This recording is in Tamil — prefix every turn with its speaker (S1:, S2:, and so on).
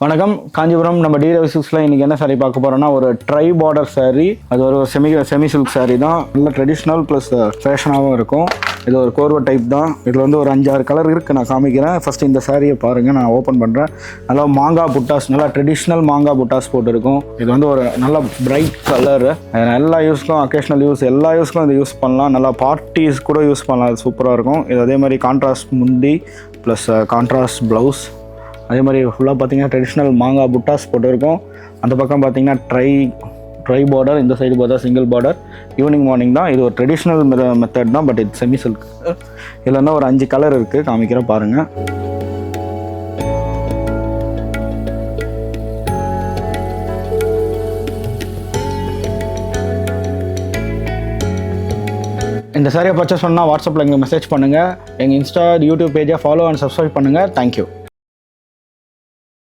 S1: வணக்கம். காஞ்சிபுரம் நம்ம டிரவி சில்க்ஸில் இன்றைக்கி என்ன சாரீ பார்க்க போகிறோன்னா ஒரு ட்ரை பார்டர் சாரீ. அது ஒரு செமி சில்க் சாரீ தான். நல்ல ட்ரெடிஷ்னல் ப்ளஸ் ஃபேஷனாகவும் இருக்கும். இது ஒரு கோர்வை டைப் தான். இதில் வந்து ஒரு 5-6 கலர் இருக்குது, நான் காமிக்கிறேன். ஃபஸ்ட்டு இந்த சாரியை பாருங்கள், நான் ஓப்பன் பண்ணுறேன். நல்லா மாங்காய் புட்டாஸ், நல்லா ட்ரெடிஷ்னல் மாங்காய் புட்டாஸ் போட்டிருக்கும். இது வந்து ஒரு நல்ல பிரைட் கலரு. எல்லா யூஸ்க்கும், அக்கேஷ்னல் யூஸ், எல்லா யூஸ்க்கும் இது யூஸ் பண்ணலாம். நல்லா பார்ட்டிஸ் கூட யூஸ் பண்ணலாம். அது சூப்பராக இருக்கும். இது அதே மாதிரி கான்ட்ராஸ்ட் முந்தி ப்ளஸ் கான்ட்ராஸ்ட் ப்ளவுஸ். அதே மாதிரி ஃபுல்லாக பார்த்தீங்கன்னா ட்ரெடிஷ்னல் மாங்காய் புட்டாஸ் போட்டிருக்கோம். அந்த பக்கம் பார்த்தீங்கன்னா ட்ரை பார்டர், இந்த சைடு பார்த்தா சிங்கிள் பார்டர். ஈவினிங் மார்னிங் தான். இது ஒரு ட்ரெடிஷ்னல் மெத்தட் தான், பட் இது செமி சில்க். இதில் வந்து ஒரு 5 கலர் இருக்குது, காமிக்கிறேன் பாருங்கள். இந்த சாரியை பர்ச்சேஸ் பண்ணால் வாட்ஸ்அப்பில் எங்களுக்கு மெசேஜ் பண்ணுங்கள். எங்கள் இன்ஸ்டா யூடியூப் பேஜை ஃபாலோ அண்ட் சப்ஸ்கிரைப் பண்ணுங்கள். தேங்க்யூ.